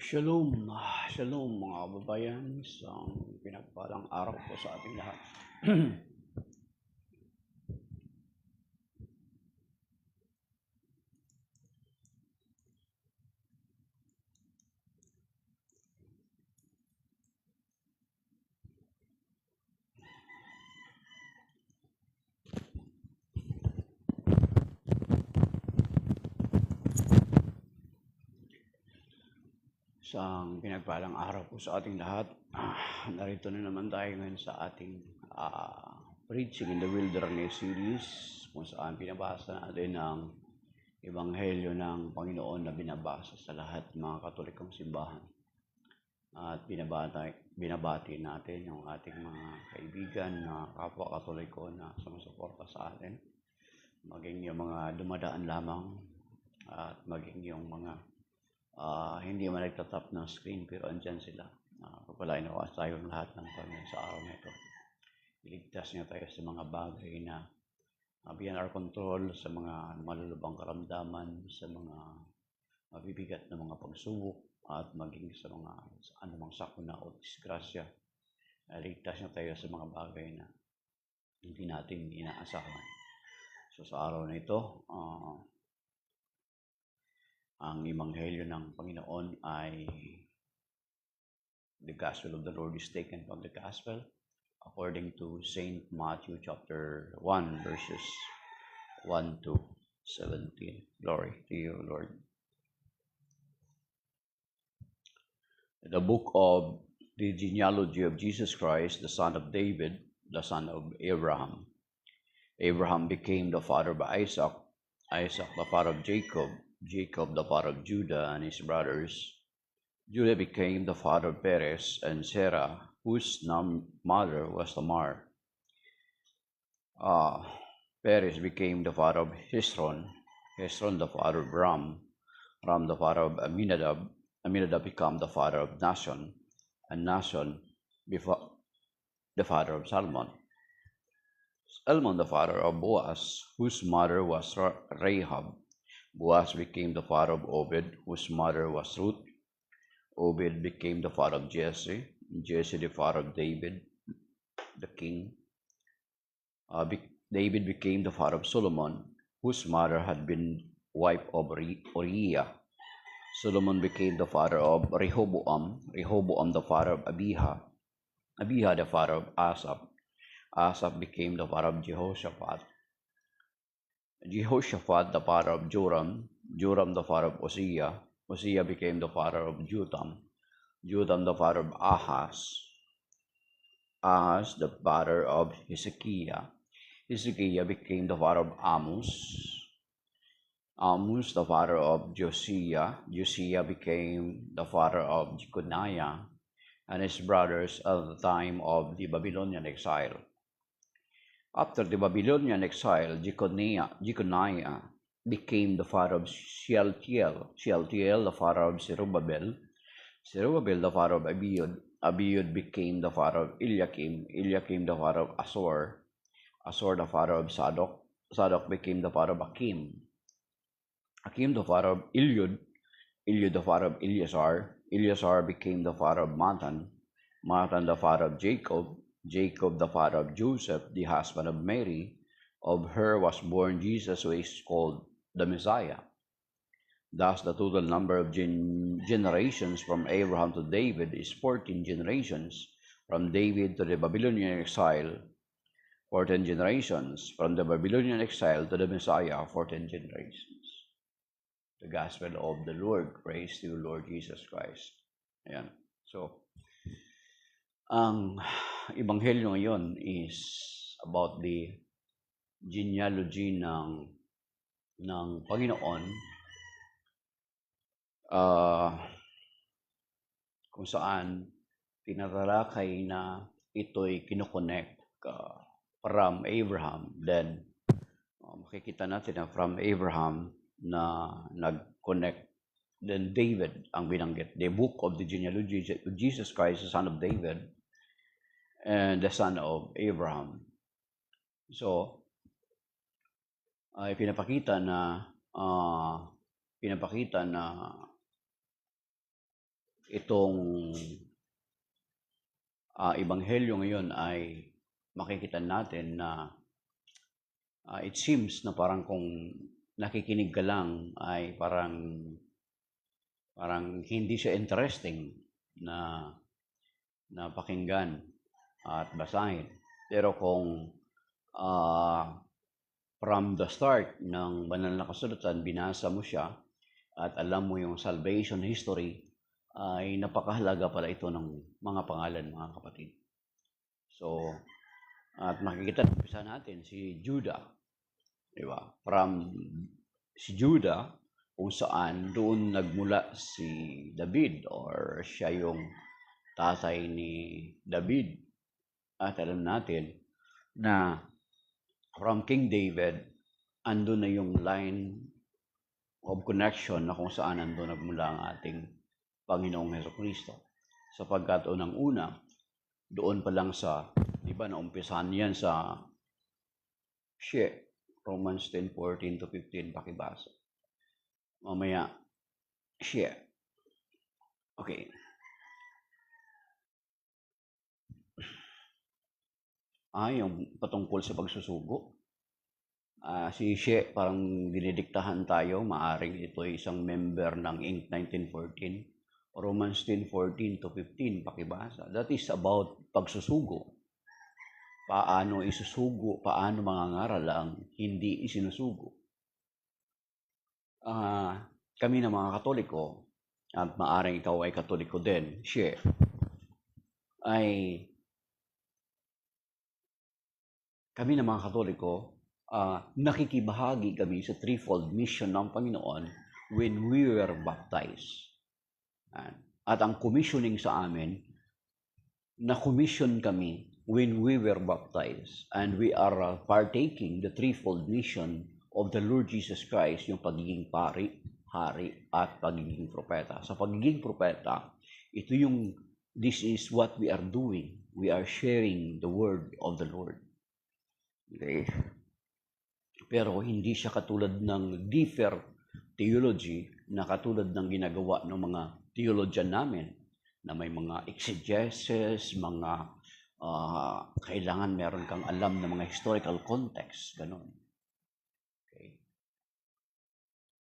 Shalom, shalom mga kababayan, isang pinagpalang araw po sa ating lahat. Isang pinagpalang araw po sa ating lahat. Narito na naman tayo ngayon sa ating Preaching in the Wilderness series, kung saan binabasa natin ang Ebanghelyo ng Panginoon na binabasa sa lahat ng mga Katolikong simbahan. At binabati natin yung ating mga kaibigan na kapwa Katoliko na sumusuporta sa atin. Maging yung mga dumadaan lamang at maging yung mga hindi man nagtatap ng screen pero andyan sila. Pagpalain ako tayo ng lahat ng Panginoon sa araw na ito. Iligtas niya tayo sa mga bagay na beyond our control, sa mga malulubang karamdaman, sa mga mabibigat na mga pagsubok, at maging sa mga anumang sakuna o disgrasya. Iligtas niya tayo sa mga bagay na hindi natin inaasahan. So sa araw na ito, ang Ebanghelyo ng Panginoon ay the Gospel of the Lord is taken from the Gospel according to Saint Matthew chapter 1 verses 1 to 17. Glory to you, Lord. The book of the genealogy of Jesus Christ, the son of David, the son of Abraham. Abraham became the father of Isaac, Isaac the father of Jacob, Jacob the father of Judah and his brothers. Judah became the father of Perez and Sarah, whose mother was Tamar. Perez became the father of Hezron, Hezron the father of Ram, Ram the father of Aminadab, Aminadab became the father of Nahshon, and Nahshon the father of Salmon. Salmon the father of Boaz, whose mother was Rahab. Boaz became the father of Obed, whose mother was Ruth. Obed became the father of Jesse, Jesse the father of David, the king. David became the father of Solomon, whose mother had been wife of Uriah. Solomon became the father of Rehoboam, Rehoboam the father of Abijah, Abijah the father of Asaph. Asaph became the father of Jehoshaphat, Jehoshaphat the father of Joram, Joram the father of Uzziah, Uzziah became the father of Jotham, Jotham the father of Ahaz, Ahaz the father of Hezekiah, Hezekiah became the father of Amos, Amos the father of Josiah, Josiah became the father of Jeconiah and his brothers at the time of the Babylonian exile. After the Babylonian exile, Jeconiah became the father of Shealtiel, Shealtiel the father of Zerubbabel, Zerubbabel the father of Abiud, Abiud became the father of Eliakim, Eliakim the father of Asor, Asor the father of Sadok, Sadok became the father of Akim, Akim the father of Eliud, Eliud the father of Eleazar, Eleazar became the father of Matan, Matan the father of Jacob, Jacob the father of Joseph, the husband of Mary. Of her was born Jesus, who is called the Messiah. Thus the total number of generations from Abraham to David is 14 generations. From David to the Babylonian exile, 14 generations. From the Babylonian exile to the Messiah, 14 generations. The Gospel of the Lord. Praise to you, Lord Jesus Christ. Ayan. So, ang Ebanghelyo ngayon is about the genealogy ng Panginoon, kung saan tinatalakay na ito'y kinoconnect from Abraham. Then makikita natin na from Abraham na nag-connect. Then David ang binanggit. The book of the genealogy of Jesus Christ, the son of David, and the son of Abraham. So, ay pinapakita na itong ebanghelyo ngayon ay makikita natin na it seems na parang kung nakikinig ka lang ay parang hindi siya interesting na pakinggan at basahin. Pero kung from the start ng banal na kasulatan, binasa mo siya at alam mo yung salvation history, ay napakahalaga pala ito ng mga pangalan, mga kapatid. So, at makikita natin si Judah, di ba? From si Judah, kung saan doon nagmula si David or siya yung tatay ni David. At alam natin na from King David, andun na yung line of connection na kung saan andun nagmula ang ating Panginoong Hesukristo. Sapagkat unang-una, doon pa lang sa, di ba, naumpisahan yan sa Romans 10:14-15, pakibasa. Mamaya, okay. Yung patungkol sa pagsusugo. Si She, parang dinidiktahan tayo, maaring ito ay isang member ng Inc. 1914. Romans 10:14-15, pakibasa. That is about pagsusugo. Paano isusugo, paano mangangaral ang hindi isinusugo. Kami na mga Katoliko, at maaring ikaw ay Katoliko din, She, ay kami na mga Katoliko, nakikibahagi kami sa threefold mission ng Panginoon when we were baptized. At ang commissioning sa amin, na-commission kami when we were baptized, and we are partaking the threefold mission of the Lord Jesus Christ, yung pagiging pari, hari, at pagiging propeta. Sa pagiging propeta, this is what we are doing. We are sharing the word of the Lord. Okay? Pero hindi siya katulad ng differ theology na katulad ng ginagawa ng mga theologian namin na may mga exegesis, mga kailangan meron kang alam ng mga historical context, ganun. Okay.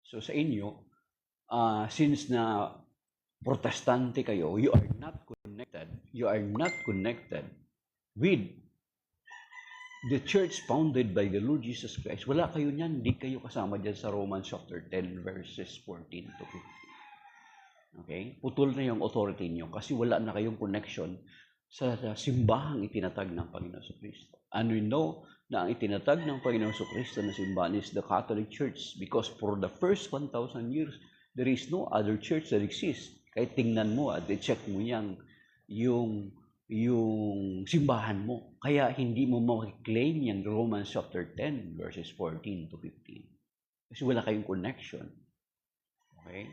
So sa inyo, since na protestante kayo, you are not connected with the church founded by the Lord Jesus Christ. Wala kayo niyan, hindi kayo kasama dyan sa Romans chapter 10 verses 14-15. Okay? Putol na yung authority niyo kasi wala na kayong connection sa simbahang itinatag ng Panginoon Kristo. And we know na ang itinatag ng Panginoon Kristo na simbahan is the Catholic Church because for the first 1,000 years, there is no other church that exists. Kahit tingnan mo at i-check mo yung simbahan mo. Kaya hindi mo makiklaim yung Romans chapter 10 verses 14-15. Kasi wala kayong connection. Okay?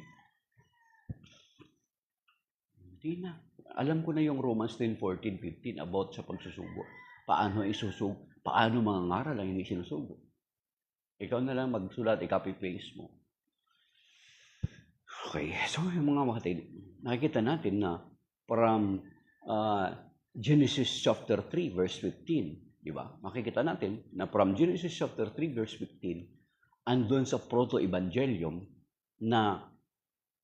Hindi na. Alam ko na yung Romans 10:14-15 about sa pagsusugo. Paano isusugo? Paano mangangaral ang hindi sinusugo? Ikaw na lang magsulat, i-copy-paste mo. Okay, so yung mga kapatid, nakikita natin na from Genesis chapter 3 verse 15, di ba? Makikita natin na from Genesis chapter 3 verse 15, andun sa proto-evangelium na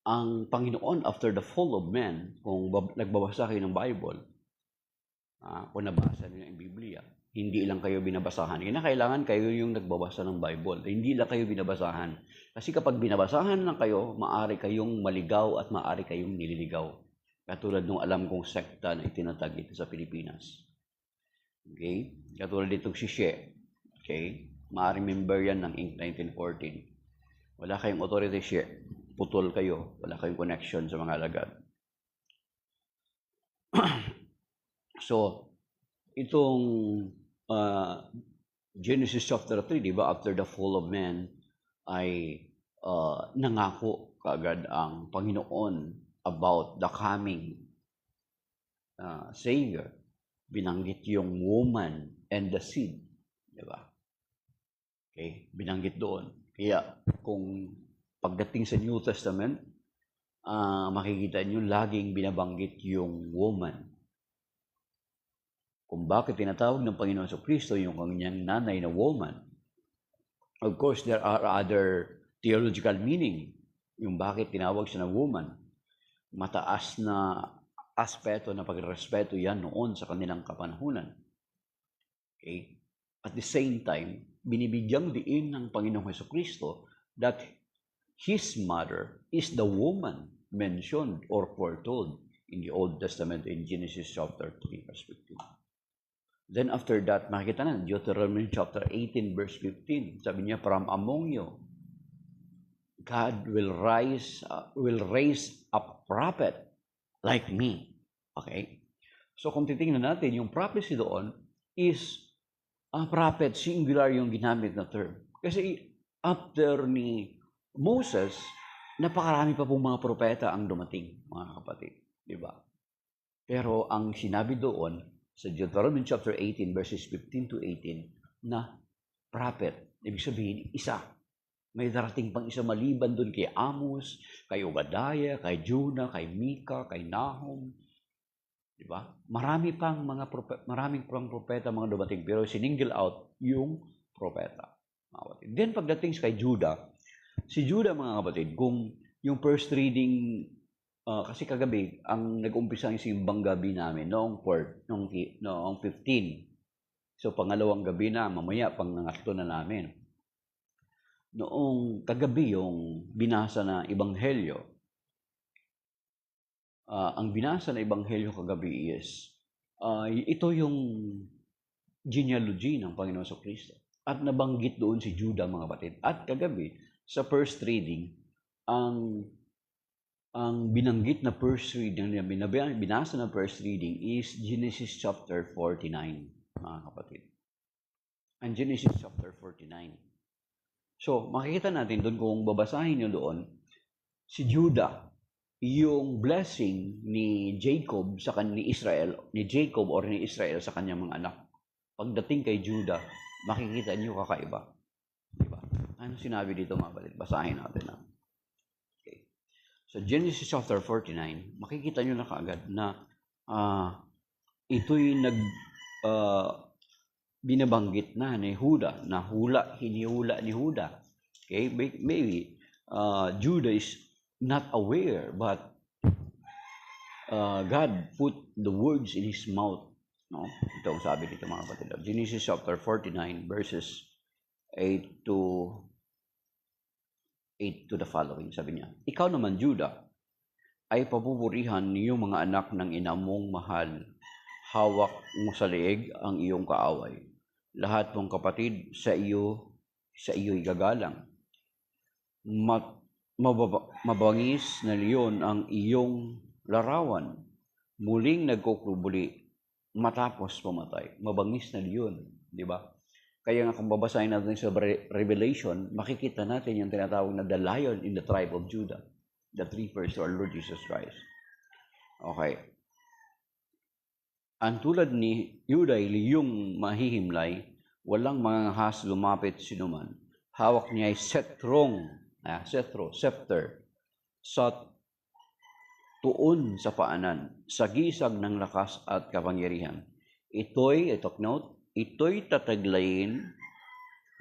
ang Panginoon after the fall of man, kung nagbabasa kayo ng Bible, kung nabasa niyo ang Biblia, hindi lang kayo binabasahan. Kailangan kayo yung nagbabasa ng Bible. Hindi lang kayo binabasahan. Kasi kapag binabasahan lang kayo, maaari kayong maligaw at maaari kayong nililigaw. Katulad nung alam kong sekta na itinatag ito sa Pilipinas. Okay? Katulad ditong si She. Okay? Maaaring member yan ng Inc. 1914. Wala kayong authority, She. Putol kayo. Wala kayong connection sa mga alagad. So, itong Genesis chapter 3, di ba? After the fall of man, ay nangako kaagad ang Panginoon about the coming Savior. Binanggit yung woman and the seed. Di ba? Okay? Binanggit doon. Kaya kung pagdating sa New Testament, makikita nyo laging binabanggit yung woman. Kung bakit tinatawag ng Panginoon Kristo yung kanyang nanay na woman. Of course, there are other theological meaning yung bakit tinawag siya na woman. Mataas na aspeto na pagrespeto yan noon sa kanilang kapanahunan. Okay? At the same time, binibigyang diin ng Panginoong Kristo that His mother is the woman mentioned or foretold in the Old Testament in Genesis chapter 3, verse 15. Then after that, makikita na, Deuteronomy chapter 18, verse 15. Sabi niya, from among you, God will raise a prophet like me. Okay? So kung titingnan natin, yung prophecy doon is a prophet, singular yung ginamit na term. Kasi after ni Moses, napakarami pa pong mga propeta ang dumating, mga kapatid. Diba? Pero ang sinabi doon, sa Deuteronomy chapter 18, verses 15 to 18, na prophet, ibig sabihin, isa. May darating pang isa maliban doon kay Amos, kay Obadiah, kay Jonah, kay Micah, kay Nahum. Diba? Maraming pang propeta mga dumating, pero sininggle out yung propeta. Then pagdating kay Judah, si Judah mga kapatid, kung yung first reading, kasi kagabi, ang nag-umpisa yung simbang gabi namin noong 15. So, pangalawang gabi na, mamaya, pangatlo na namin. Noong kagabi, yung binasa na Ebanghelyo, ang binasa na Ebanghelyo kagabi is, ito yung genealogy ng Panginoon Kristo. At nabanggit doon si Judah, mga kapatid. At kagabi, sa first reading, ang binanggit na first reading, binasa na first reading is Genesis chapter 49, mga kapatid. Ang Genesis chapter 49. So, makikita natin doon, kung babasahin nyo doon, si Judah, yung blessing ni Jacob sa ni Israel sa kanyang mga anak. Pagdating kay Judah, makikita nyo kakaiba. Diba? Ano sinabi dito, mga kapatid? Basahin natin. So, Genesis chapter 49, makikita nyo na kaagad na ito'y binabanggit na ni Huda, na hinihula ni Huda. Okay? Maybe Judah is not aware, but God put the words in his mouth. No? Ito ang sabi dito, mga kapatid. Genesis chapter 49, verses 8 to the following, sabi niya, ikaw naman, Judah, ay papupurihan niyong mga anak ng ina mong mahal. Hawak mo sa leeg ang iyong kaaway. Lahat mong kapatid sa iyo'y gagalang. Mabangis na leon ang iyong larawan. Muling nagkukrubuli matapos pumatay. Mabangis na leon, di ba? Kaya nga kung babasahin natin sa Revelation, makikita natin yung tinatawag na the lion in the tribe of Judah that refers to our Lord Jesus Christ. Okay. Ang tulad ni Judah, liyong mahihimlay, walang mga has lumapit sinuman. Hawak niya ay scepter, sa tuon sa paanan, sa gisag ng lakas at kapangyarihan. Ito'y tataglayin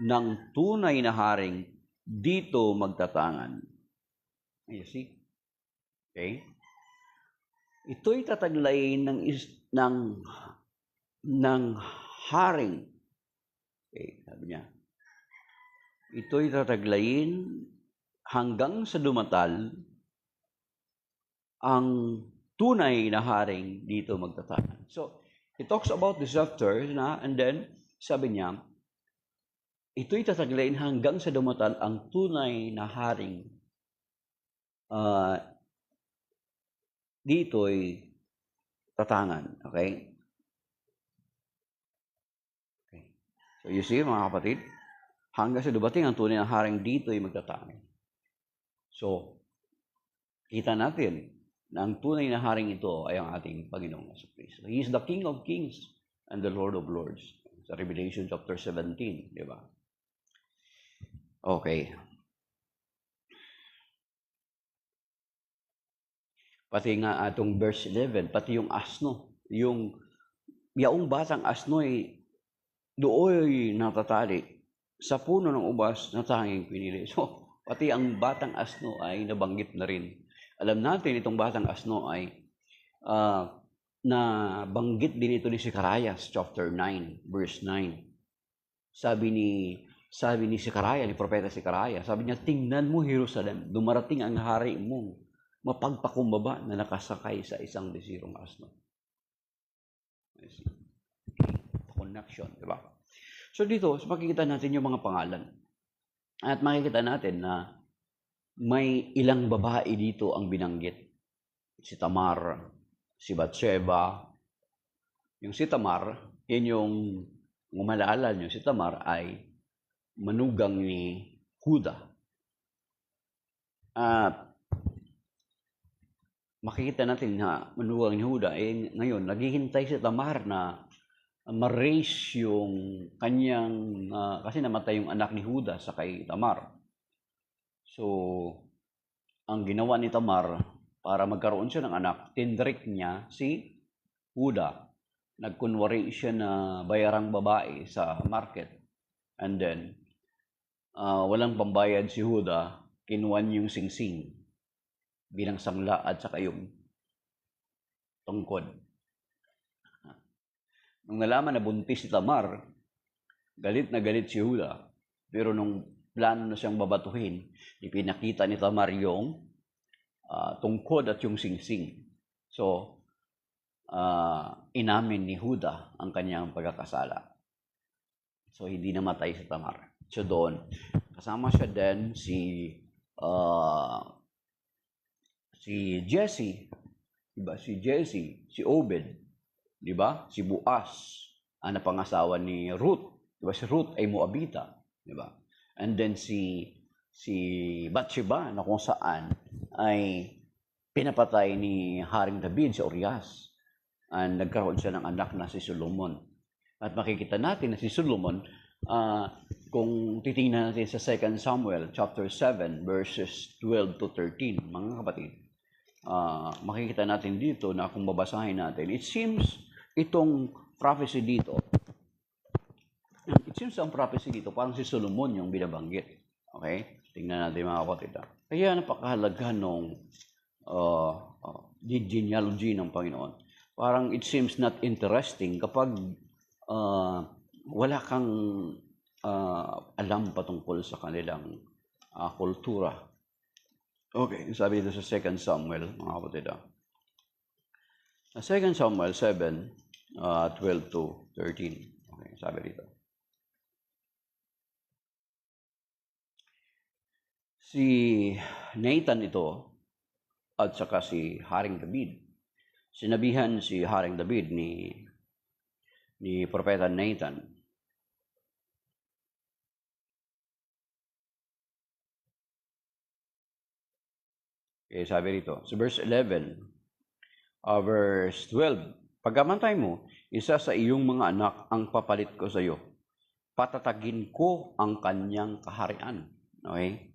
ng tunay na haring dito magtatangan. You see? Okay? Ito'y tataglayin ng haring. Okay, sabi niya. Ito'y tataglayin hanggang sa dumatal ang tunay na haring dito magtatangan. So, he talks about the scepter na, and then, sabi niya, ito'y tataglayin hanggang sa dumatal ang tunay na haring. Dito'y tatangan. Okay? Okay. So, you see, mga kapatid, hanggang sa dumating ang tunay na haring dito'y magtatangan. So, kita natin na ang tunay na haring ito ay ang ating Panginoong Jesucristo. He is the King of Kings and the Lord of Lords. Sa Revelation chapter 17, di ba? Okay. Pati nga atong verse 11, pati yung asno, yung yaong batang asno ay dooy natatali sa puno ng ubas na tanging pinili. So, pati ang batang asno ay nabanggit na rin. Alam natin itong batang asno ay nabanggit din ito ni Zacarias, chapter 9, verse 9. Sabi ni Zacarias, ni Propeta Zacarias, sabi niya, tingnan mo Jerusalem, dumarating ang hari mong mapagpakumbaba na nakasakay sa isang desirong asno. Connection, di ba? So dito, makikita natin yung mga pangalan. At makikita natin na may ilang babae dito ang binanggit. Si Tamar, si Bathsheba. Yung si Tamar, yun yung, kung malaalala nyo, si Tamar ay manugang ni Huda. At makikita natin na manugang ni Huda, ngayon, naghihintay si Tamar na ma-raise yung kanyang, kasi namatay yung anak ni Huda sa kay Tamar. So, ang ginawa ni Tamar, para magkaroon siya ng anak, tinrik niya si Huda. Nagkunwari siya na bayarang babae sa market. And then, walang pambayad si Huda, kinuwan yung singsing bilang sangla at saka yung tungkod. Nung nalaman na buntis si Tamar, galit na galit si Huda. Pero nung plano na siyang babatuhin, ipinakita ni Tamar yung tungkod at yung singsing. So, inamin ni Huda ang kanyang pagkakasala. So, hindi namatay si Tamar. So, doon, kasama siya din si Jesse, diba? Si Jesse, si Obed, diba? Si Boaz, ang napangasawa ni Ruth. Diba? Si Ruth ay Moabita, diba? And then si Bathsheba, na kung saan ay pinapatay ni Haring David, si Urias. And nagkaroon siya ng anak na si Solomon. At makikita natin na si Solomon, kung titingnan natin sa 2 Samuel chapter 7 verses 12 to 13, mga kapatid, makikita natin dito na kung babasahin natin, it seems ang prophecy dito, parang si Solomon yung binabanggit. Okay? Tingnan natin mga kapatid. Kaya napakahalaga nung genealogy ng Panginoon. Parang it seems not interesting kapag wala kang alam patungkol sa kanilang kultura. Okay, sabi dito sa 2 Samuel, mga kapatid. 2 Samuel 7, 12 to 13. Okay, sabi dito. Si Nathan ito, at saka si Haring David. Sinabihan si Haring David ni Propeta Nathan. Okay, sabi rito, sa verse 11, verse 12, pagkamantay mo, isa sa iyong mga anak ang papalit ko sa iyo. Patatagin ko ang kanyang kaharian. Okay?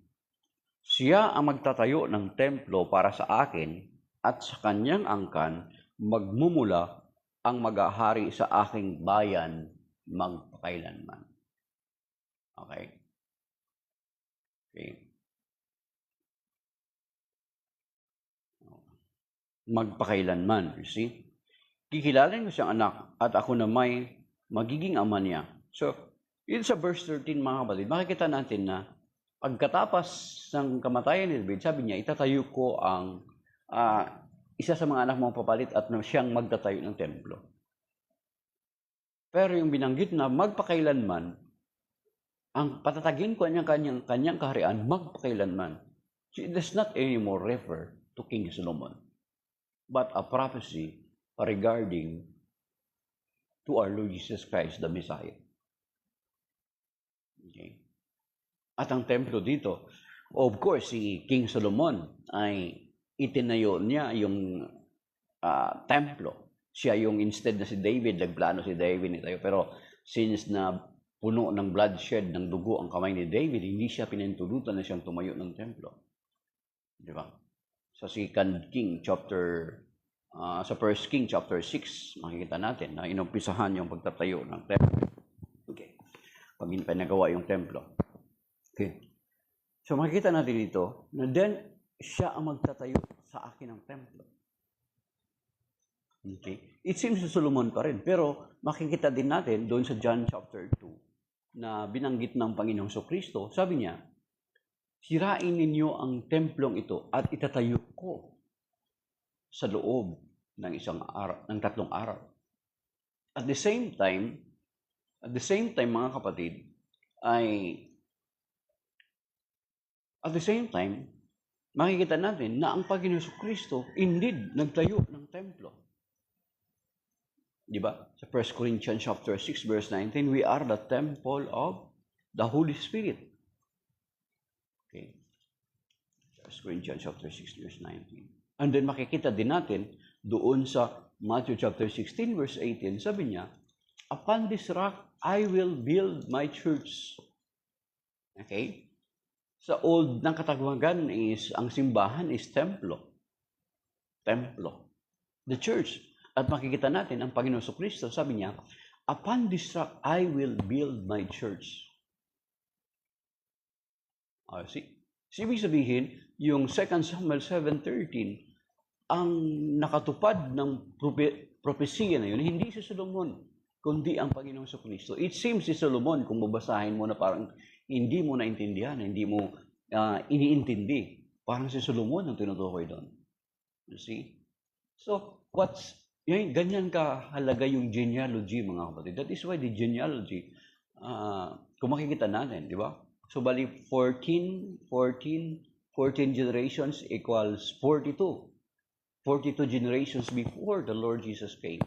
Siya ang magtatayo ng templo para sa akin at sa kanyang angkan magmumula ang maghahari sa aking bayan magpakailanman. Okay? Okay. Magpakailanman, you see? Kikilalin ko siyang anak at ako na may magiging ama niya. So, yun sa verse 13 mga kapatid, makikita natin na pagkatapos ng kamatayan ni David, sabi niya, itatayo ko ang isa sa mga anak mong papalit at siyang magtatayo ng templo. Pero yung binanggit na magpakailanman, ang patatagin ko ang kanyang kaharian, magpakailanman. So it does not anymore refer to King Solomon, but a prophecy regarding to our Lord Jesus Christ, the Messiah. Okay. At ang templo dito, of course, si King Solomon ay itinayo niya yung templo. Siya yung instead na si David, nagplano si David itayo. Pero since na puno ng bloodshed, ng dugo ang kamay ni David, hindi siya pinintulutan na siyang tumayo ng templo. Di ba? Sa 2 King chapter sa 1 King chapter 6, makikita natin na inumpisahan yung pagtatayo ng templo. Okay. Pag pinagawa yung templo. Okay. So makikita natin dito na then siya ang magtatayo sa akin ng templo. Okay. It seems si Solomon pa rin. Pero makikita din natin doon sa John chapter 2 na binanggit ng Panginoong Kristo, sabi niya, sirain ninyo ang templong ito at itatayo ko sa loob ng ng 3 araw. At the same time mga kapatid, makikita natin na ang Panginoong Kristo indeed nagtayo ng templo. Di ba? Sa 1 Corinthians chapter 6 verse 19, we are the temple of the Holy Spirit. Okay. 1 Corinthians chapter 6 verse 19. And then makikita din natin doon sa Matthew chapter 16 verse 18, sabi niya, upon this rock I will build my church. Okay? Sa old ng Katawagan is, ang simbahan is templo. Templo. The church. At makikita natin, ang Panginoon Kristo, sabi niya, upon this rock, I will build my church. See? Ibig sabihin, yung 2 Samuel 7:13, ang nakatupad ng propesya na yun, hindi si Solomon, kundi ang Panginoong Kristo. It seems si Solomon, kung babasahin mo na parang hindi mo naintindihan, hindi mo iniintindi. Parang si Solomon ang tinutukoy doon. You see? So, ganyan kahalaga yung genealogy, mga kapatid. That is why the genealogy, kung makikita natin, di ba? So, bali 14 generations equals 42. 42 generations before the Lord Jesus came.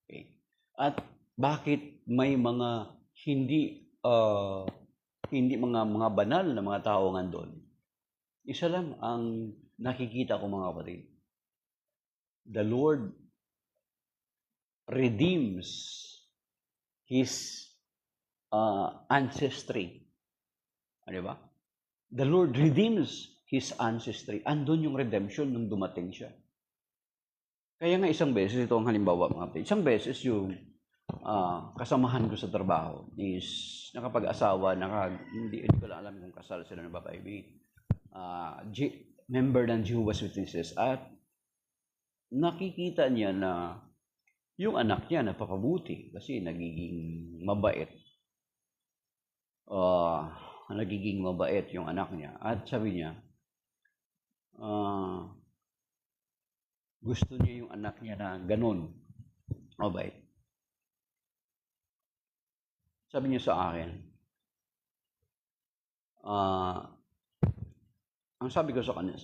Okay. At bakit may mga hindi mga banal na mga tao nga doon? Isa lang ang nakikita ko, mga kapatid. The Lord redeems His ancestry. Ano ba? The Lord redeems His ancestry. Andun yung redemption nung dumating siya. Kaya nga isang beses, ito ang halimbawa, mga kapatid. Isang beses yung kasamahan ko sa trabaho is nakapag-asawa, hindi ko lang alam kung kasal sila ng babae. Member ng Jehovah's Witnesses, at nakikita niya na yung anak niya napapabuti kasi nagiging mabait. Nagiging mabait yung anak niya. At sabi niya, gusto niya yung anak niya na ganun, mabait. Sabi niya sa akin, ang sabi ko sa kanya,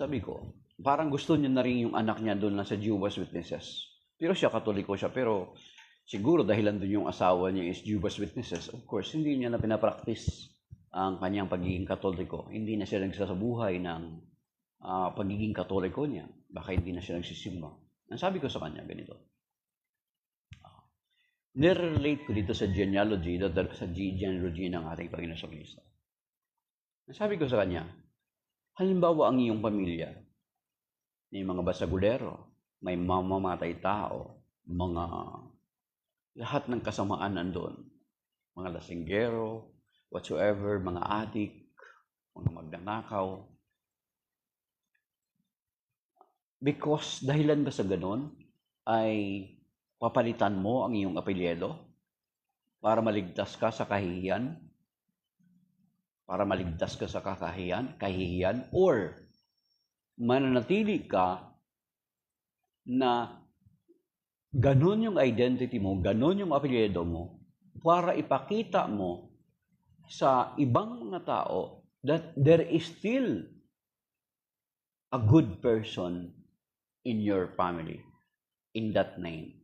parang gusto niya na rin yung anak niya doon lang sa Jehovah's Witnesses. Pero siya, Katoliko siya, pero siguro dahilan doon yung asawa niya is Jehovah's Witnesses. Of course, hindi niya na pinapractice ang kanyang pagiging Katoliko. Hindi na siya nagsasabuhay ng pagiging Katoliko niya. Baka hindi na siya nagsisimba. Ang sabi ko sa kanya, ganito. Nirelate ko dito sa genealogy ng ating Panginoon Kristo. Ang sabi ko sa kanya, halimbawa ang iyong pamilya, may mga basagulero, may mamamatay tao, lahat ng kasamaan nandun, mga lasinggero, whatsoever, mga adik, mga magnanakaw. Because dahilan ba sa ganon ay papalitan mo ang iyong apelyido para maligtas ka sa kahihiyan? Para maligtas ka sa kahihiyan? Or mananatili ka na ganon yung identity mo, ganon yung apelyido mo, para ipakita mo sa ibang mga tao that there is still a good person in your family, in that name.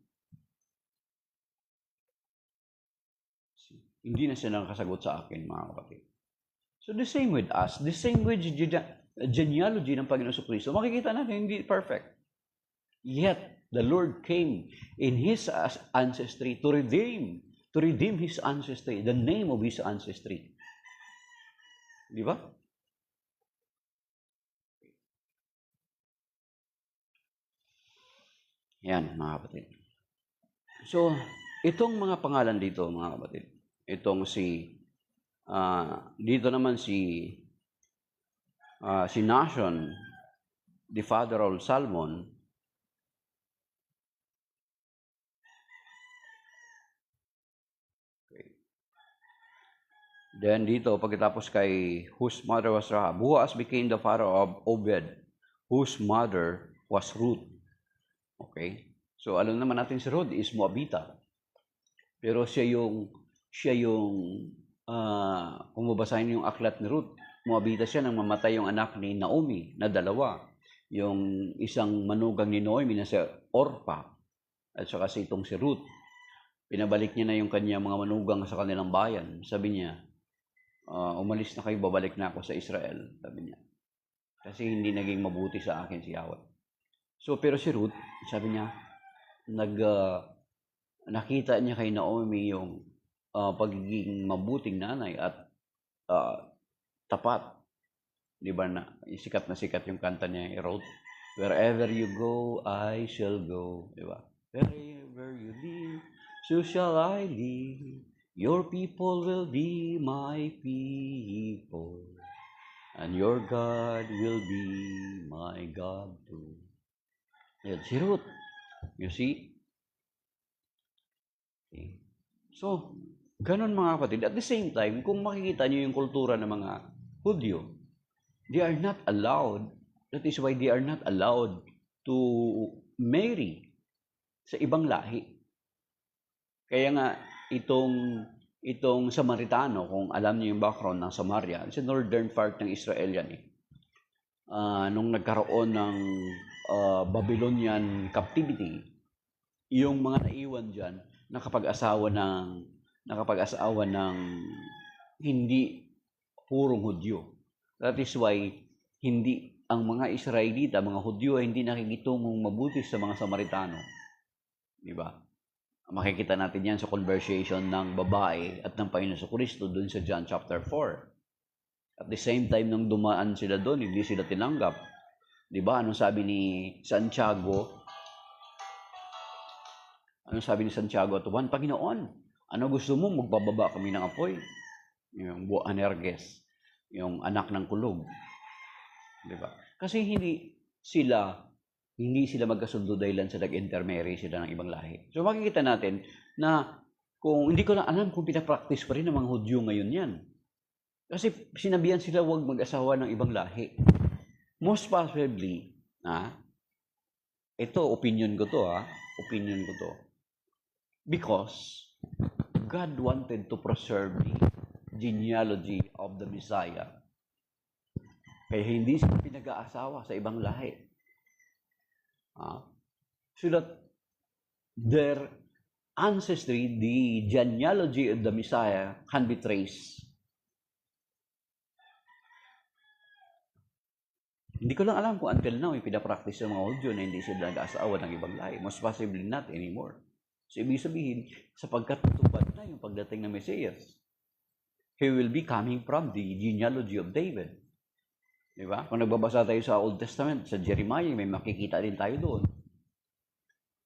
Hindi na siya nakasagot sa akin, mga kapatid. So the same with us, the same with genealogy ng Panginoon Kristo, makikita natin hindi perfect. Yet, the Lord came in His ancestry to redeem His ancestry, the name of His ancestry. Di ba? Yan, mga kapatid. So, itong mga pangalan dito, mga kapatid, itong dito naman si Nahshon, the father of Salmon, okay. Then dito, pagkatapos kay whose mother was Rahab, Boaz became the father of Obed, whose mother was Ruth. Okay? So, alam naman natin si Ruth is Moabita. Pero siya yung kung babasahin yung aklat ni Ruth, Moabita siya nang mamatay yung anak ni Naomi na dalawa. Yung isang manugang ni Naomi na si Orpa at saka itong si Ruth. Pinabalik niya na yung kanya mga manugang sa kanilang bayan. Sabi niya, umalis na kayo, babalik na ako sa Israel. Sabi niya. Kasi hindi naging mabuti sa akin si Yahweh. So, pero si Ruth, sabi niya, nakita niya kay Naomi yung pagiging mabuting nanay at tapat. Di ba na sikat yung kanta niya, he wrote, wherever you go, I shall go. Di ba? Wherever you live, so shall I live. Your people will be my people, and your God will be my God too. Yan, si Ruth. You see? Okay. So, ganun mga kapatid. At the same time, kung makikita niyo yung kultura ng mga Hudyo, they are not allowed, that is why they are not allowed to marry sa ibang lahi. Kaya nga, itong Samaritano, kung alam niyo yung background ng Samaria, sa northern part ng Israel yan eh. Nung nagkaroon ng Babylonian captivity, yung mga naiwan dyan, nakapag-asawa ng hindi purong Hudyo. That is why hindi ang mga Israelita, mga Hudyo ay hindi nakikitungong mabuti sa mga Samaritano. Di ba? Makikita natin yan sa conversation ng babae at ng Panginoon sa Kristo doon sa John chapter 4. At the same time, nung dumaan sila doon, hindi sila tinanggap. Di ba? Anong sabi ni Santiago? Anong sabi ni Santiago? Tuwan, Panginoon, ano gusto mo? Magbababa kami ng apoy. Yung Boanerges, yung anak ng kulog. Di ba? Kasi hindi sila magkasundo dahilan sa nag-intermarry sila ng ibang lahi. So makikita natin na kung hindi ko lang alam kung pinapractice pa rin ng mga Hudyo ngayon yan. Kasi sinabihan sila huwag mag-asawa ng ibang lahi. Most possibly, ito, opinion ko to. Because God wanted to preserve the genealogy of the Messiah. Kaya hindi sila pinag-aasawa sa ibang lahi. So that their ancestry, the genealogy of the Messiah can be traced. Hindi ko lang alam kung until now, pinapractice ng mga Hudyo na hindi sila nag-aasawa ng ibang lahi. Most possibly not anymore. So, ibig sabihin, sapagkat natupad na yung pagdating ng Mesias, he will be coming from the genealogy of David. Di ba? Kung nagbabasa tayo sa Old Testament, sa Jeremiah, may makikita din tayo doon.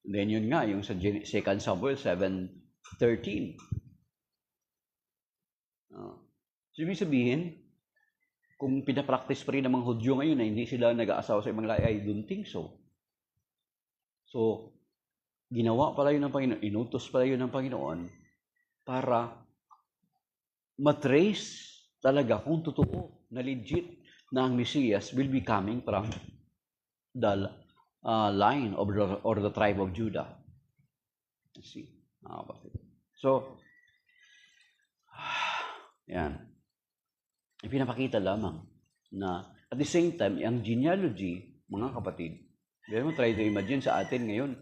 Then yun nga, yung sa 2 Samuel 7:13. So, ibig sabihin, kung pinapractice pa rin ng mga Hudyo ngayon na hindi sila nag-aasawa sa ibang lahi, I don't think so. So, ginawa pala yun ng Panginoon, inutos pala yun ng Panginoon para matrace talaga kung totoo na legit na ang Mesias will be coming from the line of or the tribe of Judah. See? So, yan. Ipinapakita lamang na at the same time, ang genealogy, mga kapatid, try to imagine sa atin ngayon,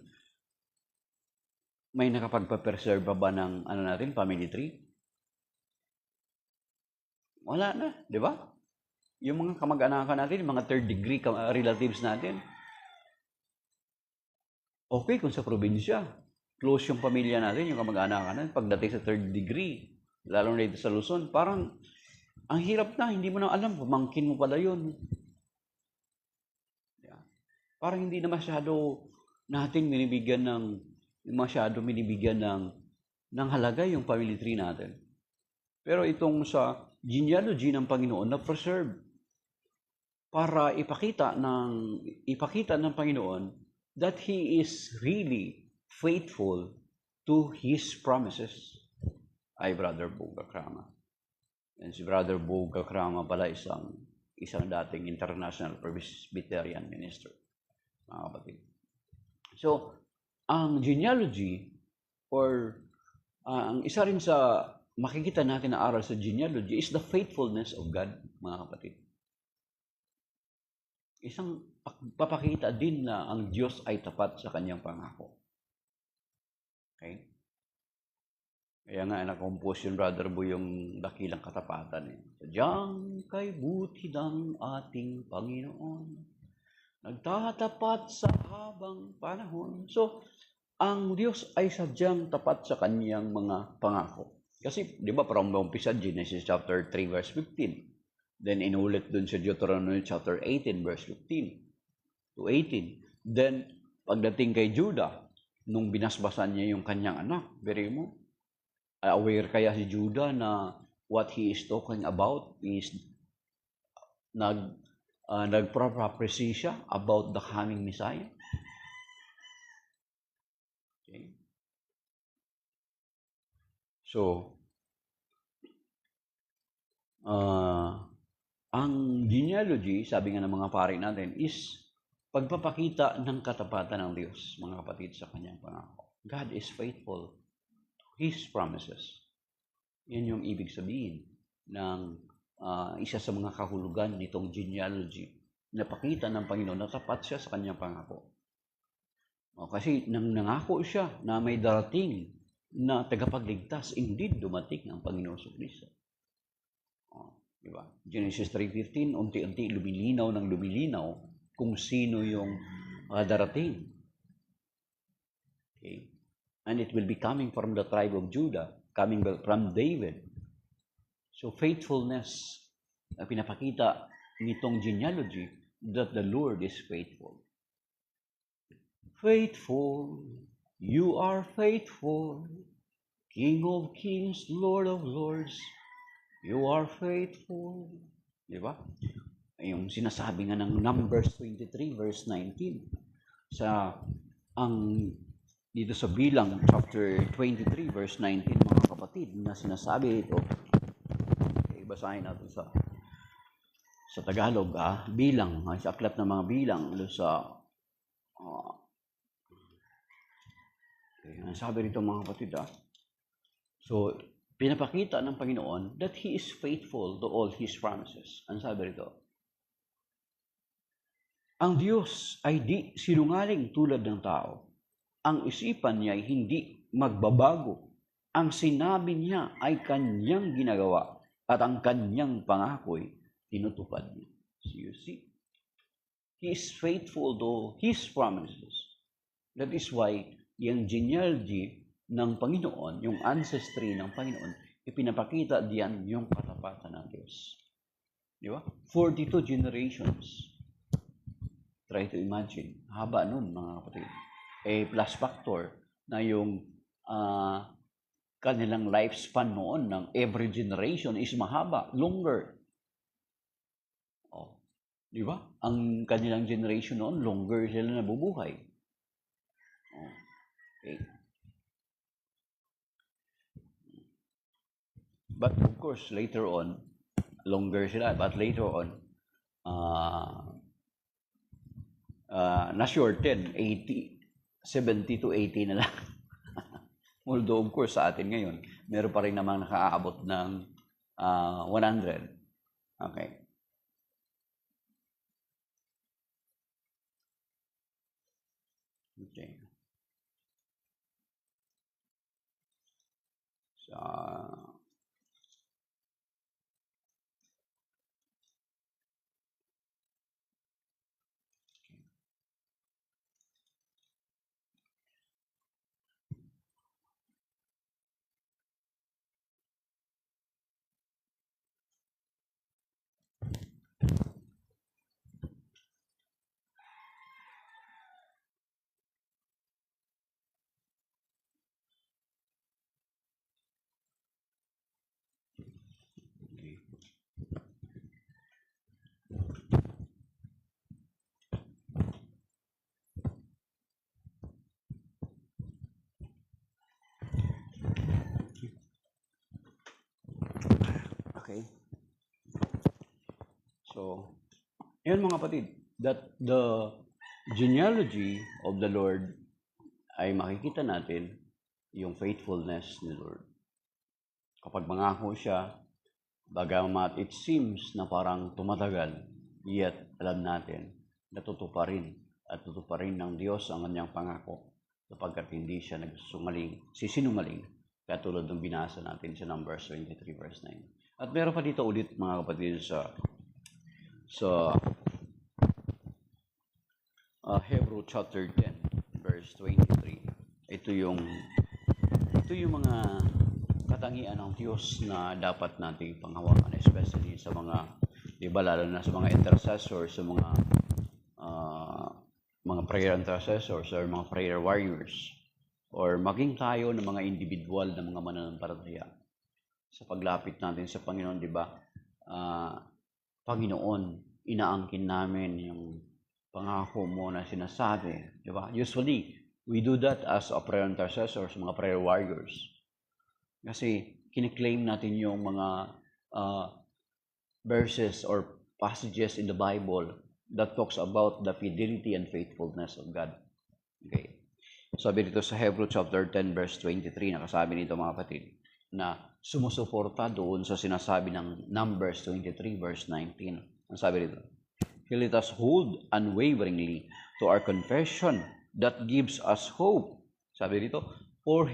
may nakapagpa-preserve ba ng natin, family tree? Wala na, di ba? Yung mga kamag-anakan natin, yung mga third degree relatives natin, okay kung sa probinsya, close yung pamilya natin, yung kamag-anakan natin, pagdating sa third degree, lalo na dito sa Luzon, parang ang hirap na, hindi mo na alam, pamangkin mo pala yun. Yeah. Parang hindi na masyado natin masyado binibigyan ng halaga yung family tree natin. Pero itong sa genealogy ng Panginoon na preserve para ipakita ng Panginoon that He is really faithful to His promises. Ay, Brother Bogakrama. And si Brother Bogakrama pala isang dating international Presbyterian minister, mga kapatid. So, ang genealogy or ang isa rin sa makikita natin na aral sa genealogy is the faithfulness of God, mga kapatid. Isang papakita din na ang Diyos ay tapat sa kanyang pangako. Okay? Kaya nga, na-compose yung Brother Bo yung dakilang katapatan. Sadyang kay buti ng ating Panginoon, nagtatapat sa habang panahon. So, ang Diyos ay sadyang tapat sa kanyang mga pangako. Kasi, di ba, from umpisa, Genesis chapter 3, verse 15. Then, inulit dun sa Deuteronomy chapter 18, verse 15 to 18. Then, pagdating kay Judah, nung binasbasan niya yung kanyang anak, very mo, aware kaya si Judah na what he is talking about is nagprophecy siya about the coming Messiah? Okay. So, ang genealogy, sabi nga ng mga pari natin, is pagpapakita ng katapatan ng Diyos, mga kapatid, sa kanyang pangako. God is faithful to His promises. Yan yung ibig sabihin ng isa sa mga kahulugan nitong genealogy. Napakita ng Panginoon na tapat siya sa kanyang pangako. Kasi nang nangako siya na may darating na tagapagligtas, indeed dumating ang Panginoon sa Kristo. Diba? Genesis 3:15, unti-unti lumilinaw kung sino yung darating. Okay? And it will be coming from the tribe of Judah, coming from David. So faithfulness, pinapakita nitong genealogy that the Lord is faithful. Faithful, you are faithful, King of kings, Lord of lords, you are faithful. Di ba? Yung sinasabi nga ng Numbers 23, verse 19. Dito sa Bilang, chapter 23, verse 19, mga kapatid, na sinasabi ito. Okay, basahin natin sa Tagalog, Bilang, sa aklat ng mga Bilang, sabi rito mga kapatid, So, pinapakita ng Panginoon that He is faithful to all His promises. Ang sabi rito, ang Diyos ay di sinungaling tulad ng tao. Ang isipan niya ay hindi magbabago. Ang sinabi niya ay kanyang ginagawa at ang kanyang pangako'y tinutupad niya. So you see, He is faithful to His promises. That is why yung genealogy ng Panginoon, yung ancestry ng Panginoon, ipinapakita diyan yung katapatan ng Diyos. Di ba? 42 generations. Try to imagine. Haba nun, mga kapatid. Plus factor na yung kanilang lifespan noon ng every generation is mahaba, longer. Di ba? Ang kanilang generation noon, longer sila nabubuhay. Okay. But of course, later on, longer sila, but later on, na-shorten, 70 to 80 na lang. Although, of course, sa atin ngayon, meron pa rin namang nakaaabot ng 100. Okay. Okay. So, Yun mga kapatid, that the genealogy of the Lord ay makikita natin yung faithfulness ni Lord. Kapag mangako siya, bagamat it seems na parang tumatagal, yet alam natin na tutuparin at tutuparin ng Diyos ang kanyang pangako sapagkat hindi siya sisinungaling, katulad ng binasa natin sa Numbers 23 verse 9. At meron pa dito ulit mga kapatid sa Hebrew chapter 10 verse 23. Ito yung mga katangian ng Diyos na dapat nating panghawakan, especially sa mga, di ba, lalo na sa mga intercessors, sa mga prayer intercessors or mga prayer warriors, or maging tayo ng mga individual na mga mananampalataya. Sa paglapit natin sa Panginoon, di ba, Panginoon, inaangkin namin yung pangako mo na sinasabi, di ba? Usually, we do that as a prayer intercessors, mga prayer warriors. Kasi kiniklaim natin yung mga verses or passages in the Bible that talks about the fidelity and faithfulness of God. Okay. Sabi dito sa Hebrew chapter 10 verse 23, nakasabi nito mga kapatid, na sumusuporta doon sa sinasabi ng Numbers 23 verse 19. Ang sabi dito, let us hold unwaveringly to our confession that gives us hope. Sabi dito, for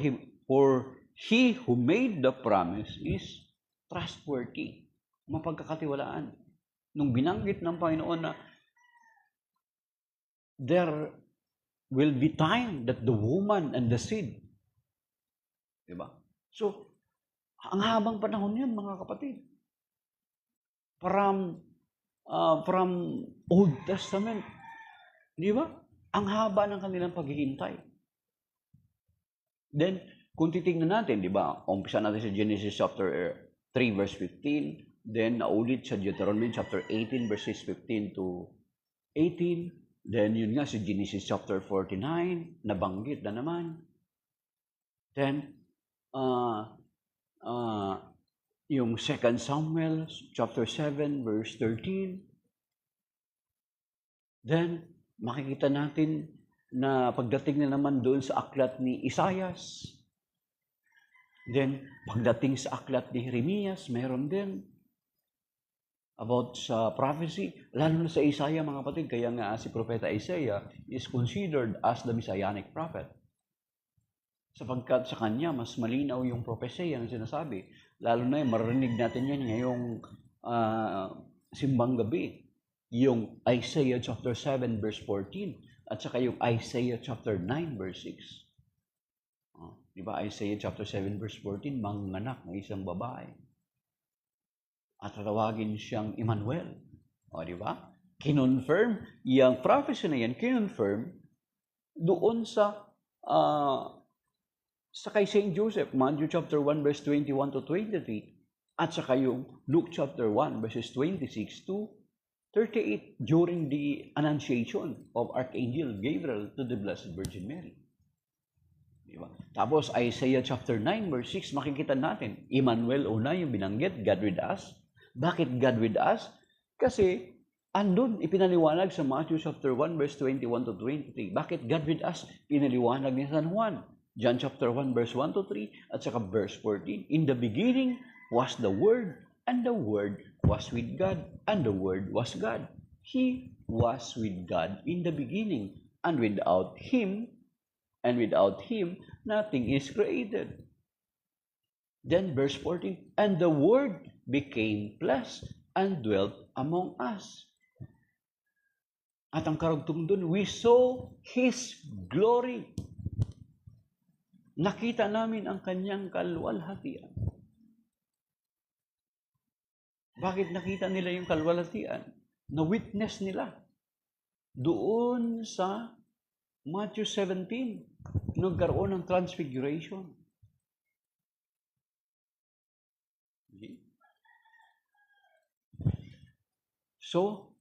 he who made the promise is trustworthy. Mapagkakatiwalaan. Nung binanggit ng Panginoon na there will be time that the woman and the seed, diba? So, ang habang panahon yan, mga kapatid. From Old Testament, di ba? Ang haba ng kanilang paghihintay. Then, kung titingnan natin, di ba? Umpisa natin sa Genesis chapter 3 verse 15, then naulit sa Deuteronomy chapter 18 verses 15 to 18, then yun nga si Genesis chapter 49, nabanggit na naman. Then, yung 2 Samuel chapter 7 verse 13. Then, makikita natin na pagdating na naman doon sa aklat ni Isaias. Then, pagdating sa aklat ni Jeremias, meron din about sa prophecy, lalo na sa Isaiah mga kapatid, kaya nga si Propeta Isaiah is considered as the Messianic prophet. Sapagkat sa kanya, mas malinaw yung propesya na sinasabi. Lalo na yung marinig natin yan ngayong simbang gabi. Yung Isaiah chapter 7 verse 14 at saka yung Isaiah chapter 9 verse 6. Di ba? Isaiah chapter 7 verse 14, manganak ng isang babae. At tatawagin siyang Emmanuel. Di ba? Kinonfirm, yung prophecy na yan, kinonfirm doon sa kay Saint Joseph, Matthew chapter 1 verse 21 to 23, at saka yung Luke chapter 1 verses 26 to 38 during the Annunciation of Archangel Gabriel to the Blessed Virgin Mary. Diba? Tapos Isaiah chapter 9 verse 6, makikita natin, Emmanuel una yung binanggit, God with us. Bakit God with us? Kasi andun ipinaliwanag sa Matthew chapter 1 verse 21 to 23. Bakit God with us? Pinaliwanag ni San Juan. John chapter 1 verse 1 to 3 at saka verse 14. In the beginning was the Word, and the Word was with God, and the Word was God. He was with God in the beginning, and without Him, nothing is created. Then verse 14, and the Word became flesh and dwelt among us. At ang karugtong dun, we saw His glory. Nakita namin ang kanyang kaluwalhatian. Bakit nakita nila yung kaluwalhatian? Na-witness nila doon sa Matthew 17, nagkaroon ng transfiguration. Okay. So,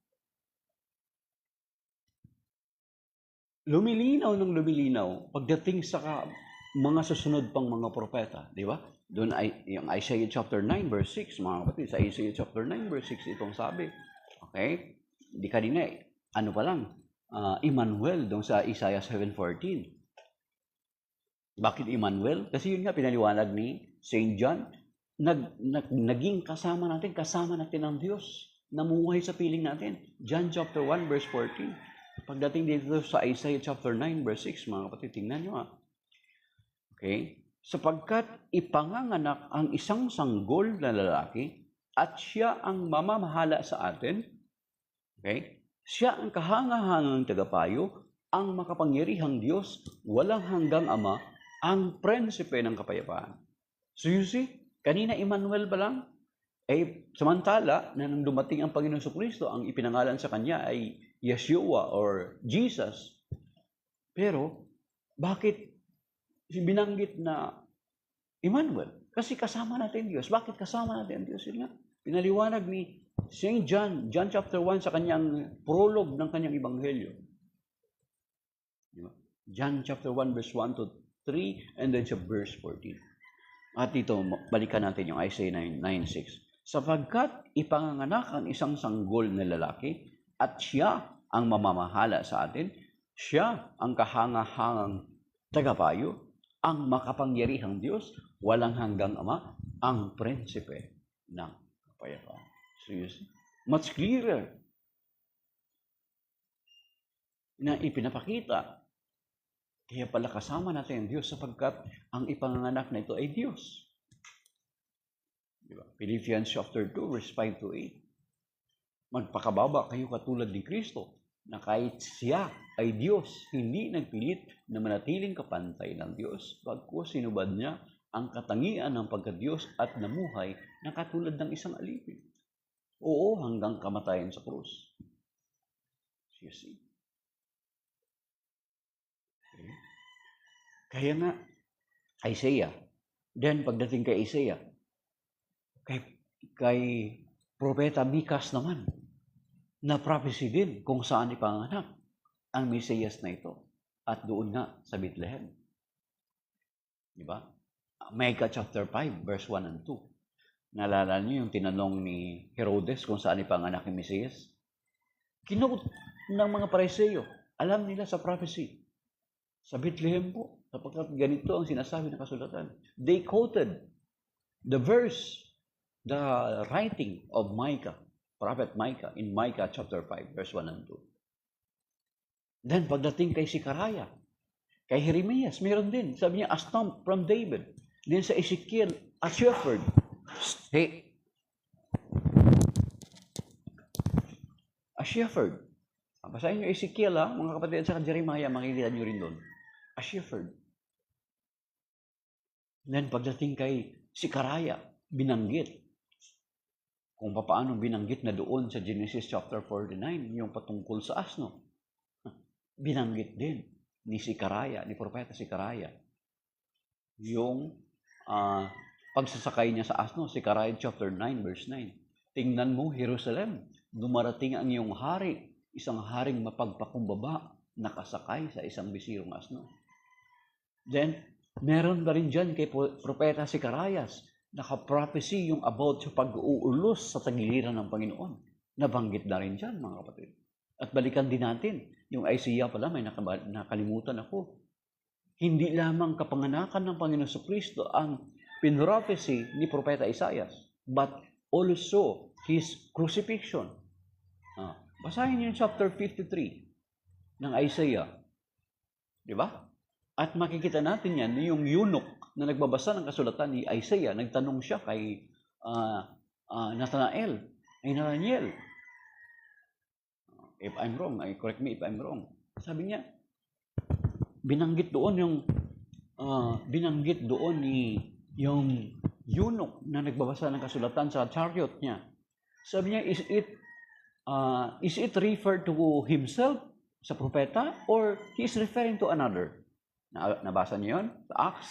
lumilinaw pagdating sa mga susunod pang mga propeta, di ba? Doon ay yung Isaiah chapter 9 verse 6, mga kapatid, sa Isaiah chapter 9 verse 6 itong sabi. Okay? Di kanina, ano pa lang, Emmanuel doon sa Isaiah 7:14. Bakit Emmanuel? Kasi yun nga pinaliwanag ni St. John, naging kasama natin ang Diyos. Namumuhay sa piling natin. John chapter 1 verse 14. Pagdating dito sa Isaiah chapter 9 verse 6, mga kapatid, tingnan nyo. Okay? Sapagkat ipanganganak ang isang sanggol na lalaki at siya ang mamamahala sa atin. Okay? Siya ang kahangahangang tagapayo, ang makapangyarihang Diyos, walang hanggang Ama, ang prinsipe ng kapayapaan. So you see, kanina Emmanuel pa lang, samantala na nang dumating ang Panginoon Jesucristo, ang ipinangalan sa kanya ay Yeshua or Jesus. Pero, bakit binanggit na Emmanuel? Kasi kasama natin Diyos. Bakit kasama natin Diyos? Yun nga, pinaliwanag ni St. John, John chapter 1 sa kanyang prologue ng kanyang ebanghelyo. John chapter 1 verse 1 to 3 and then sa verse 14. At dito, balikan natin yung Isaiah 9:6. Sapagkat ipanganganak ang isang sanggol na lalaki at siya ang mamamahala sa atin, siya ang kahangahangang tagapayo, ang makapangyarihang Diyos, walang hanggang Ama, ang prinsipe ng kapayapaan. Seriously? Much clearer na ipinapakita. Kaya pala kasama natin ang Diyos sapagkat ang ipanganganak na ito ay Diyos. Diba? Philippians chapter 2 verse 5 to 8. Magpakababa kayo katulad ni Kristo na kahit siya ay Diyos, hindi nagpilit na manatiling kapantay ng Diyos, bagkus sinubad niya ang katangian ng pagka-Diyos at namuhay na katulad ng isang alipin. Oo, hanggang kamatayan sa krus. You see? Okay. Kaya nga, Isaiah. Then, pagdating kay Isaiah, kay Propeta Mikas naman, na prophecy din kung saan ipanganak ang Mesiyas na ito. At doon nga sa Bethlehem. Diba? Micah chapter 5, verse 1 and 2. Naalala niyo yung tinanong ni Herodes kung saan ipanganak ang Mesiyas? Kinagot ng mga Pariseo. Alam nila sa prophecy. Sa Bethlehem po. Sapagkat ganito ang sinasabi ng kasulatan. They quoted the verse, the writing of Micah, Prophet Micah, in Micah chapter 5, verse 1 and 2. Then, pagdating kay Sicaraya, kay Jeremias, meron din. Sabi niya, a stump from David. Then sa Ezekiel, a shepherd. Hey. A shepherd. Basahin niyo Ezekiel, mga kapatid, sa Jeremiah, makikita niyo rin doon. A shepherd. Then, pagdating kay Sicaraya, binanggit. Kung paano binanggit na doon sa Genesis chapter 49, yung patungkol sa asno. Binanggit din ni Sicaraya, ni Propeta Sicaraya. Yung pagsasakay niya sa asno, Sicaraya chapter 9, verse 9. Tingnan mo, Jerusalem, dumarating ang iyong hari, isang haring mapagpakumbaba, nakasakay sa isang bisirong asno. Then, meron na rin dyan kay Propeta Sicarayas, naka-prophecy yung about sa pag-uulos sa tagiliran ng Panginoon. Nabanggit na rin dyan, mga kapatid. At balikan din natin, yung Isaiah pala, may nakalimutan ako. Hindi lamang kapanganakan ng Panginoon Jesucristo ang pinrophecy ni Propeta Isaiah, but also His crucifixion. Basahin niyo yung chapter 53 ng Isaiah. Di ba? At makikita natin yan, yung eunuch na nagbabasa ng kasulatan ni Isaiah, nagtanong siya kay Nathanael, if I'm wrong, correct me if I'm wrong. Sabi niya, binanggit doon ni yung eunuch na nagbabasa ng kasulatan sa chariot niya. Sabi niya, is it referred to himself sa propeta or he is referring to another? Nabasa niyo yun sa Acts?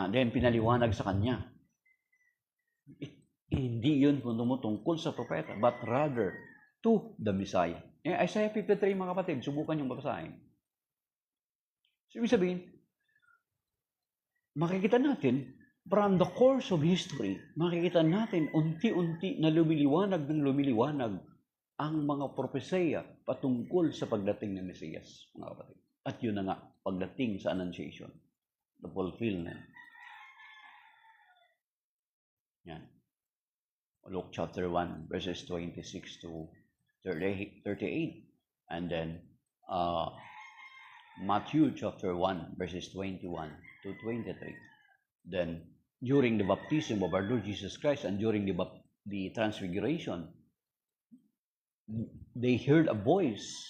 Then pinaliwanag sa kanya. Hindi yun kung tumutungkol sa propeta, but rather to the Messiah. Isaiah 53, mga kapatid, subukan yung babasahin. So, ibig sabihin, makikita natin, from the course of history, makikita natin unti-unti na lumiliwanag ang mga propesya patungkol sa pagdating ng Mesiyas, mga kapatid. At yun na nga, pagdating sa Annunciation, the fulfillment. Yan. Luke chapter 1, verses 26 to 38. And then, Matthew chapter 1, verses 21 to 23. Then, during the baptism of our Lord Jesus Christ and during the transfiguration, they heard a voice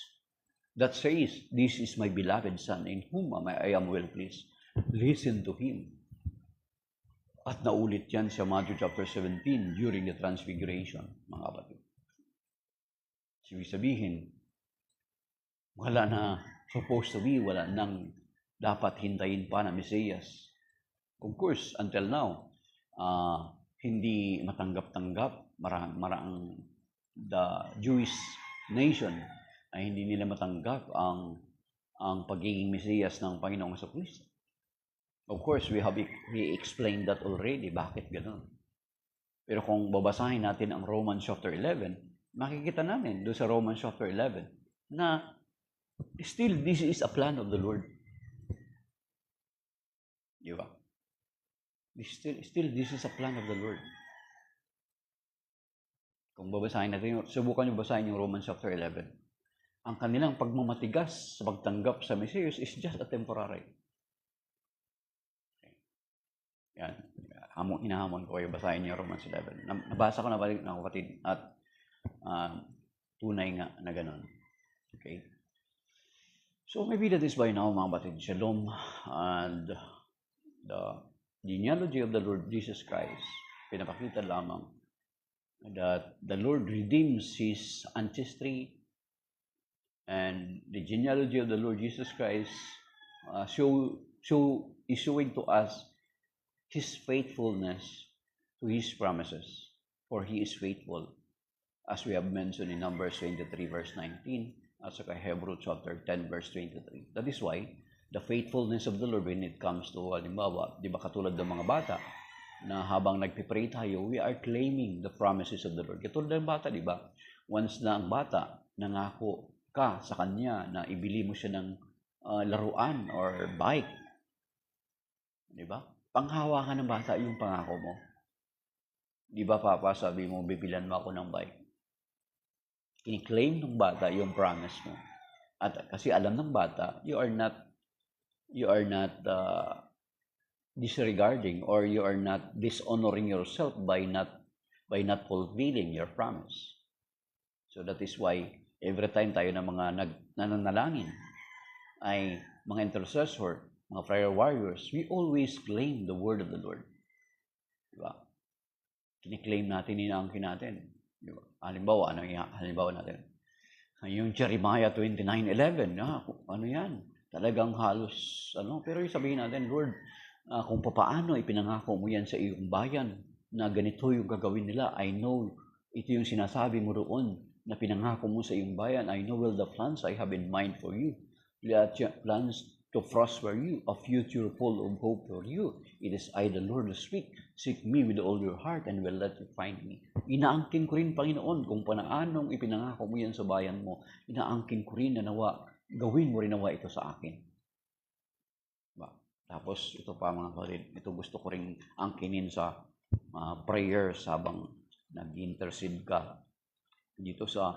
that says, "This is my beloved Son, in whom I am well pleased. Listen to Him." At naulit yan sa Matthew chapter 17 during the transfiguration, mga kapatid. Ibig sabihin, wala na supposed to be, wala nang dapat hintayin pa na Mesiyas. Of course, until now, hindi matanggap-tanggap marang the Jewish nation ay hindi nila matanggap ang pagiging Mesiyas ng Panginoong Jesucristo. Of course, we explained that already, bakit ganoon. Pero kung babasahin natin ang Romans chapter 11, makikita namin doon sa Romans chapter 11 na still this is a plan of the Lord. Di ba? Still this is a plan of the Lord. Kung babasahin natin, subukan nyo basahin yung Romans chapter 11. Ang kanilang pagmamatigas sa pagtanggap sa Mesiyas is just a temporary. Yan. Hinahamon ko kayo basahin niyo Romans 11. Nabasa ko na balik ng kapatid at tunay nga na gano'n. Okay? So maybe that is by now, mga kapatid, Shalom and the genealogy of the Lord Jesus Christ, pinapakita lamang that the Lord redeems His ancestry, and the genealogy of the Lord Jesus Christ is showing to us His faithfulness to His promises, for He is faithful, as we have mentioned in Numbers 23 verse 19, at saka Hebrews chapter 10 verse 23. That is why the faithfulness of the Lord when it comes to, halimbawa, di ba katulad ng mga bata, na habang nagpipray tayo, we are claiming the promises of the Lord. Katulad ng bata, di ba? Once na ang bata, nangako ka sa kanya na ibili mo siya ng laruan or bike, di ba? Panghawakan ng bata yung pangako mo. Di ba, Papa, sabi mo, bibilan mo ako ng bike. Kini-claim ng bata yung promise mo. At kasi alam ng bata, you are not disregarding or you are not dishonoring yourself by not fulfilling your promise. So that is why every time tayo na mga nananalangin ay mga intercessor, mga prayer warriors, we always claim the word of the Lord. Diba? Kini-claim natin, inaangkin natin. Diba? Halimbawa natin? Yung Jeremiah 29:11, ano yan? Talagang halos, pero sabihin natin, Lord, kung paano ipinangako mo yan sa iyong bayan, na ganito yung gagawin nila, I know, ito yung sinasabi mo roon, na pinangako mo sa iyong bayan, I know well the plans I have in mind for you. Plans to prosper you, a future full of hope for you. It is I, the Lord, who speak. Seek me with all your heart and will let you find me. Inaangkin ko rin, Panginoon, kung paanong ipinangako mo yan sa bayan mo. Inaangkin ko rin na nawa, gawin mo rin nawa ito sa akin. Ba? Tapos ito pa, mga kapatid, ito gusto ko rin angkinin sa prayers habang nag-intercede ka dito sa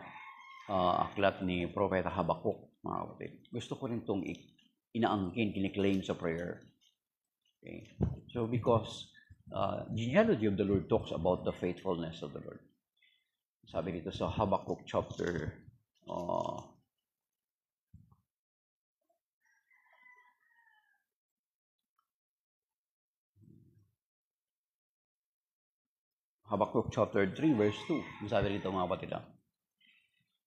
aklat ni Propeta Habakuk, mga kapatid. Gusto ko rin itong inaangkin, kiniklaim sa prayer. Okay? So because genealogy of the Lord talks about the faithfulness of the Lord. Sabi dito sa Habakuk chapter Habakuk chapter 3 verse 2. Sabi dito, mga kapatid,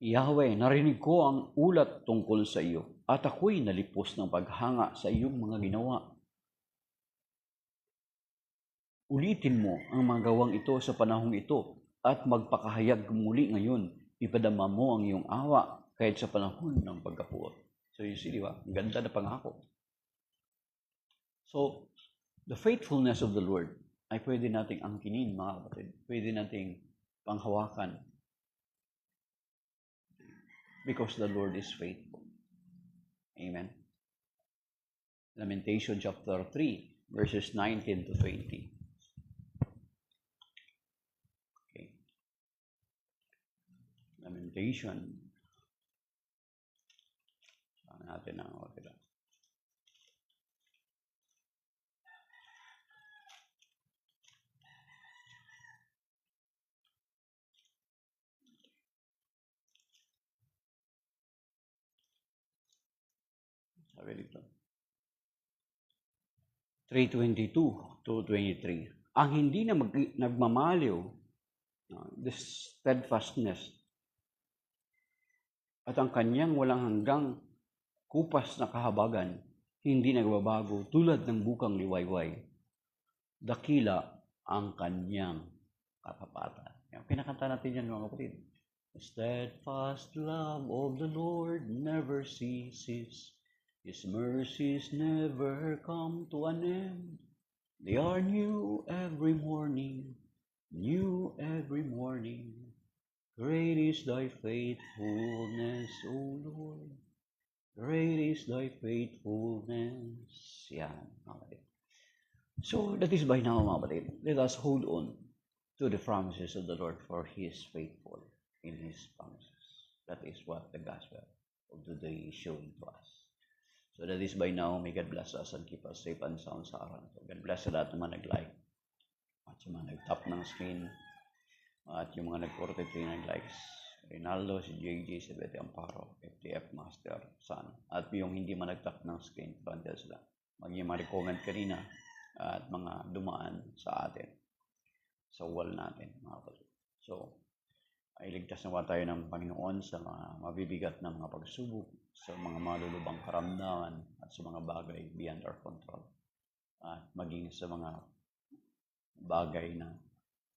Yahweh, narinig ko ang ulat tungkol sa iyo, at ako'y nalipos ng paghanga sa iyong mga ginawa. Ulitin mo ang mga gawang ito sa panahong ito, at magpakahayag muli ngayon. Ipadama mo ang iyong awa kahit sa panahon ng pagkapuot. So you see, di ba? Ganda na pangako. So, the faithfulness of the Lord ay pwede nating angkinin, mga kapatid. Pwede nating panghawakan. because the Lord is faithful. Amen. Lamentation chapter 3, verses 19 to 20. Okay. Lamentation. Saan natin ang okay lang. Sabi dito. 3:22 to 23. Ang hindi na nagmamaliw, the steadfastness, at ang kanyang walang hanggang kupas na kahabagan, hindi nagbabago tulad ng bukang liwayway. Dakila ang kanyang katapatan. Yung pinakanta natin yan mga kapatid. The steadfast love of the Lord never ceases. His mercies never come to an end. They are new every morning, new every morning. Great is thy faithfulness, O Lord. Great is thy faithfulness. Yan, mga kapatid. So, that is by now, mga kapatid. Let us hold on to the promises of the Lord, for He is faithful in His promises. That is what the gospel of today is showing to us. So that is by now. May God bless us and keep us safe and sound sa araw. So God bless sa lahat ng mga nag-like at sa mga nag-tap ng screen at yung mga nag-43 nag-likes. Rinaldo, si JJ, si Betty Amparo, FTF Master, San. At yung hindi man nag-tap ng screen, frontier sila. Yung mga comment kanina at mga dumaan sa atin, sa wall natin, mga kapatid. So, ay ligtas nawa tayo ng Panginoon sa mga mabibigat na mga pagsubok, sa mga malulubang karamdaman at sa mga bagay beyond our control. At maging sa mga bagay na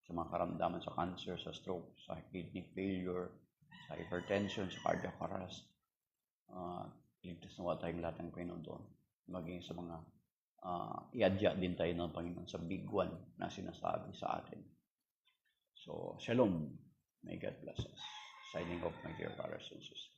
sa mga karamdaman sa cancer, sa stroke, sa kidney failure, sa hypertension, sa cardiac arrest. Ligtas nawa tayong lahat ng Panginoon doon. Maging sa mga iadya din tayo ng Panginoon sa big one na sinasabi sa atin. So, Shalom. May God bless us. Signing off, my dear brothers and sisters.